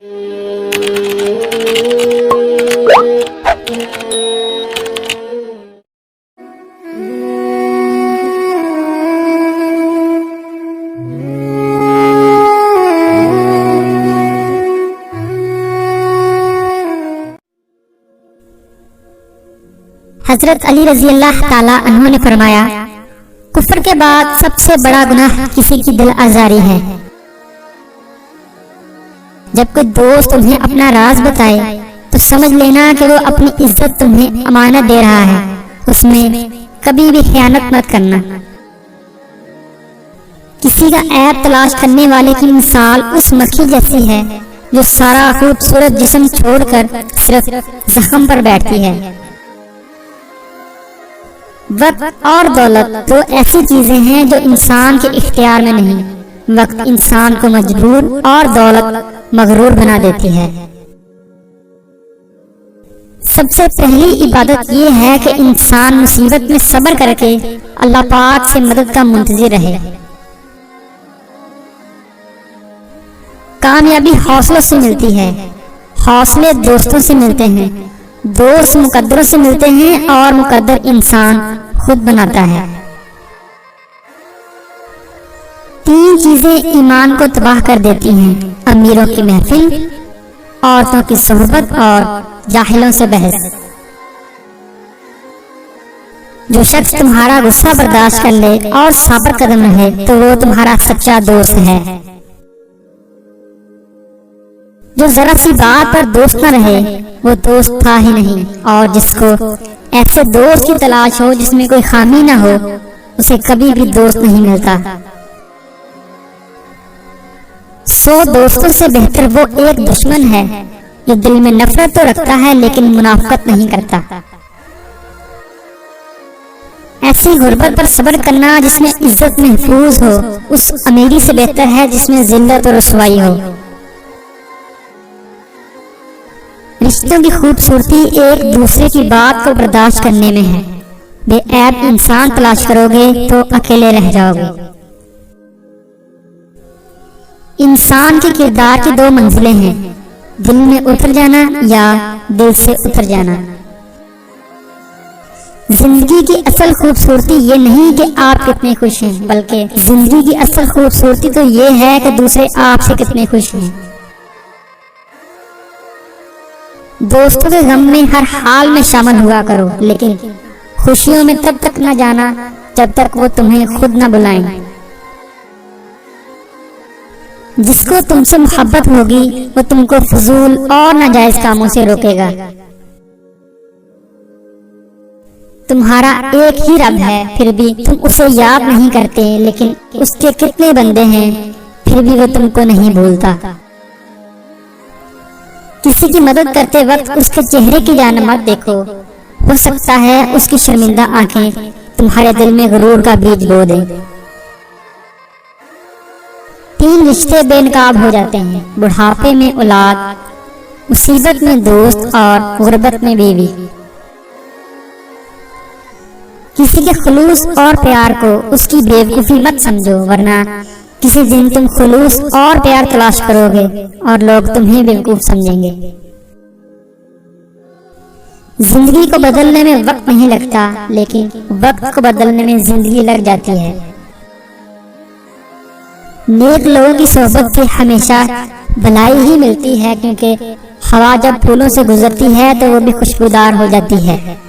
हजरत अली रजी अल्लाह ताला अन्हु ने फरमाया, कुफ्र के बाद सबसे बड़ा गुनाह किसी की दिल आजारी है। जब कोई दोस्त तुम्हें अपना राज बताए तो समझ लेना कि वो अपनी इज्जत तुम्हें अमानत दे रहा है, उसमें कभी भी खयानत मत करना। किसी का ऐब तलाश करने वाले की मिसाल उस मक्खी जैसी है जो सारा खूबसूरत जिस्म छोड़कर सिर्फ जख्म पर बैठती है। वक्त और दौलत तो ऐसी चीजें हैं जो इंसान के इख्तियार में नहीं। वक्त इंसान को मजबूर और दौलत मगरूर बना देती है। सबसे पहली इबादत ये है कि इंसान मुसीबत में सब्र करके अल्लाह पाक से मदद का मुंतज़िर रहे। कामयाबी हौसलों से मिलती है, हौसले दोस्तों से मिलते हैं, दोस्त मुकद्दरों से मिलते हैं और मुकद्दर इंसान खुद बनाता है। तीन चीजें ईमान को तबाह कर देती हैं: अमीरों की महफिल, औरतों की सोहबत और जाहिलों से बहस। जो शख्स तुम्हारा गुस्सा बर्दाश्त कर ले और साबर कदम रहे तो वो तुम्हारा सच्चा दोस्त है। जो जरा सी बात पर दोस्त न रहे वो दोस्त था ही नहीं, और जिसको ऐसे दोस्त की तलाश हो जिसमें कोई खामी न हो उसे कभी भी दोस्त नहीं मिलता। 100 दोस्तों से बेहतर वो एक दुश्मन है जो दिल में नफरत तो रखता है लेकिन मुनाफकत नहीं करता। ऐसी गुर्बत पर सब्र करना जिसमें इज्जत महफूज हो उस अमीरी से बेहतर है जिसमें जिल्लत और रुसवाई हो। रिश्तों की खूबसूरती एक दूसरे की बात को बर्दाश्त करने में है। बेऐब इंसान तलाश करोगे तो अकेले रह जाओगे। इंसान के किरदार की 2 मंजिलें हैं: दिल में उतर जाना या दिल से उतर जाना। जिंदगी की असल खूबसूरती ये नहीं कि आप कितने खुश हैं, बल्कि जिंदगी की असल खूबसूरती तो ये है कि दूसरे आपसे कितने खुश हैं। दोस्तों के गम में हर हाल में शामिल हुआ करो, लेकिन खुशियों में तब तक न जाना जब तक वो तुम्हें खुद न बुलाएं। जिसको तुमसे मोहब्बत होगी वो तुमको फजूल और नाजायज कामों से रोकेगा। तुम्हारा एक ही रब है फिर भी तुम उसे याद नहीं करते, लेकिन उसके कितने बंदे हैं फिर भी वो तुमको नहीं भूलता। किसी की मदद करते वक्त उसके चेहरे की जान मत देखो, हो सकता है उसकी शर्मिंदा आंखें तुम्हारे दिल में गुरूर का बीज बो दें। 3 रिश्ते बेनकाब हो जाते हैं: बुढ़ापे में औलाद, मुसीबत में दोस्त और गुर्बत में बीवी। किसी के खुलूस और प्यार को उसकी बेवकूफी मत समझो, वरना किसी दिन तुम खुलूस और प्यार तलाश करोगे और लोग तुम्हें बेवकूफ समझेंगे। जिंदगी को बदलने में वक्त नहीं लगता, लेकिन वक्त को बदलने में जिंदगी लग जाती है। नेक लोगों की सोहबत से हमेशा भलाई ही मिलती है, क्योंकि हवा जब फूलों से गुजरती है तो वो भी खुशबूदार हो जाती है।